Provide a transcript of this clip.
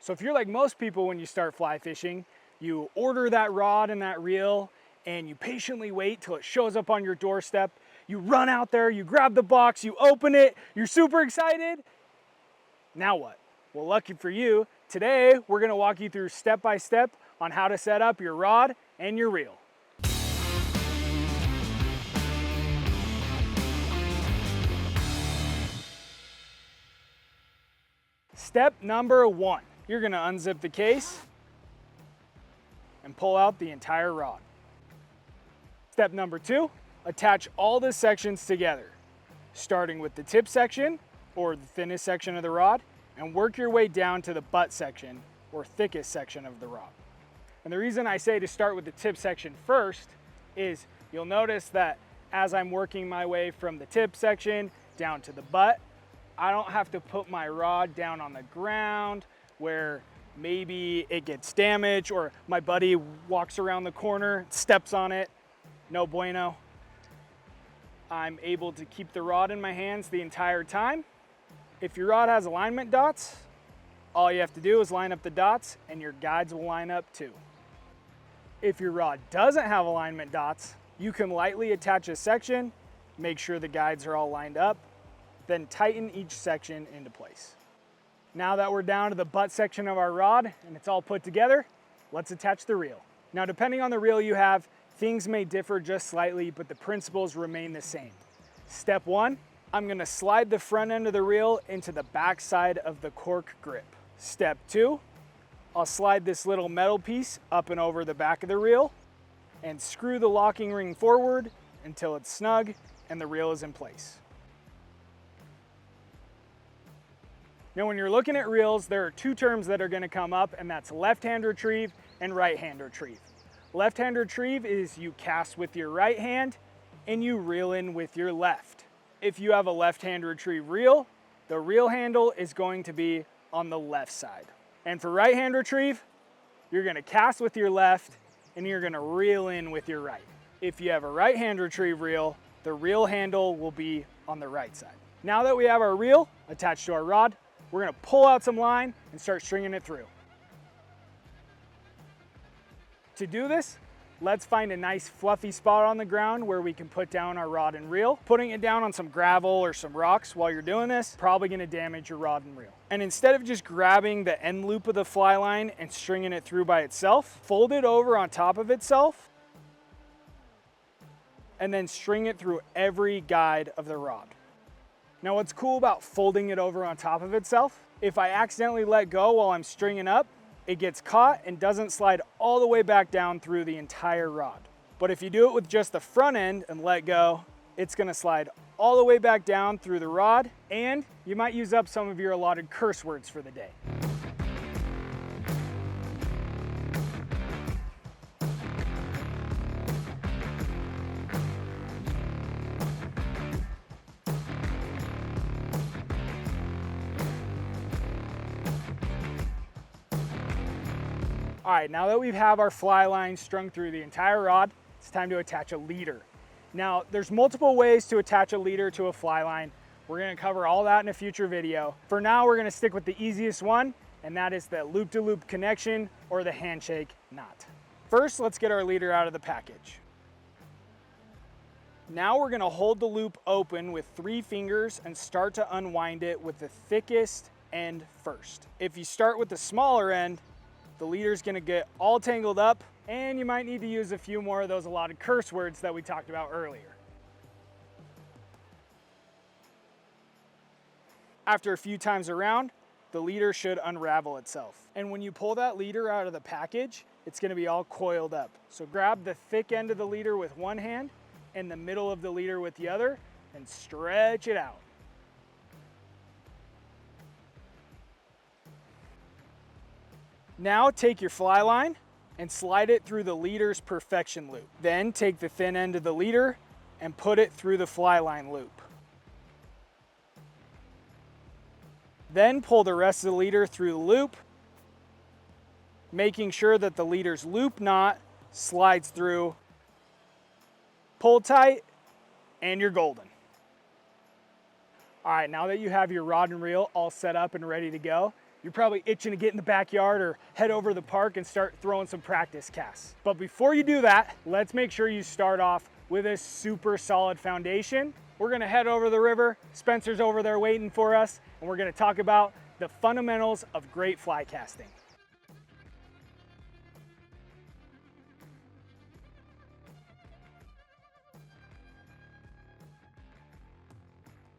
So if you're like most people when you start fly fishing, you order that rod and that reel and you patiently wait till it shows up on your doorstep. You run out there, you grab the box, you open it, you're super excited. Now what? Well, lucky for you, today we're gonna walk you through step by step on how to set up your rod and your reel. Step number 1, you're gonna unzip the case and pull out the entire rod. Step number 2, attach all the sections together, starting with the tip section or the thinnest section of the rod, and work your way down to the butt section or thickest section of the rod. And the reason I say to start with the tip section first is you'll notice that as I'm working my way from the tip section down to the butt, I don't have to put my rod down on the ground where maybe it gets damaged or my buddy walks around the corner, steps on it. No bueno. I'm able to keep the rod in my hands the entire time. If your rod has alignment dots, all you have to do is line up the dots and your guides will line up too. If your rod doesn't have alignment dots, you can lightly attach a section, make sure the guides are all lined up, then tighten each section into place. Now that we're down to the butt section of our rod and it's all put together, let's attach the reel. Now, depending on the reel you have, things may differ just slightly, but the principles remain the same. Step 1, I'm gonna slide the front end of the reel into the back side of the cork grip. Step 2, I'll slide this little metal piece up and over the back of the reel and screw the locking ring forward until it's snug and the reel is in place. Now, when you're looking at reels, there are two terms that are gonna come up, and that's left-hand retrieve and right-hand retrieve. Left-hand retrieve is you cast with your right hand and you reel in with your left. If you have a left-hand retrieve reel, the reel handle is going to be on the left side. And for right-hand retrieve, you're gonna cast with your left and you're gonna reel in with your right. If you have a right-hand retrieve reel, the reel handle will be on the right side. Now that we have our reel attached to our rod, we're gonna pull out some line and start stringing it through. To do this, let's find a nice fluffy spot on the ground where we can put down our rod and reel. Putting it down on some gravel or some rocks while you're doing this, probably gonna damage your rod and reel. And instead of just grabbing the end loop of the fly line and stringing it through by itself, fold it over on top of itself and then string it through every guide of the rod. Now, what's cool about folding it over on top of itself, if I accidentally let go while I'm stringing up, it gets caught and doesn't slide all the way back down through the entire rod. But if you do it with just the front end and let go, it's gonna slide all the way back down through the rod, and you might use up some of your allotted curse words for the day. All right, now that we have our fly line strung through the entire rod, it's time to attach a leader. Now, there's multiple ways to attach a leader to a fly line. We're gonna cover all that in a future video. For now, we're gonna stick with the easiest one, and that is the loop-to-loop connection or the handshake knot. First, let's get our leader out of the package. Now we're gonna hold the loop open with 3 fingers and start to unwind it with the thickest end first. If you start with the smaller end, the leader's gonna get all tangled up and you might need to use a few more of those allotted curse words that we talked about earlier. After a few times around, the leader should unravel itself. And when you pull that leader out of the package, it's gonna be all coiled up. So grab the thick end of the leader with one hand and the middle of the leader with the other and stretch it out. Now take your fly line and slide it through the leader's perfection loop. Then take the thin end of the leader and put it through the fly line loop. Then pull the rest of the leader through the loop, making sure that the leader's loop knot slides through. Pull tight and you're golden. All right, now that you have your rod and reel all set up and ready to go, You're probably itching to get in the backyard or head over to the park and start throwing some practice casts. But before you do that, let's make sure you start off with a super solid foundation. We're gonna head over to the river. Spencer's over there waiting for us, and we're gonna talk about the fundamentals of great fly casting.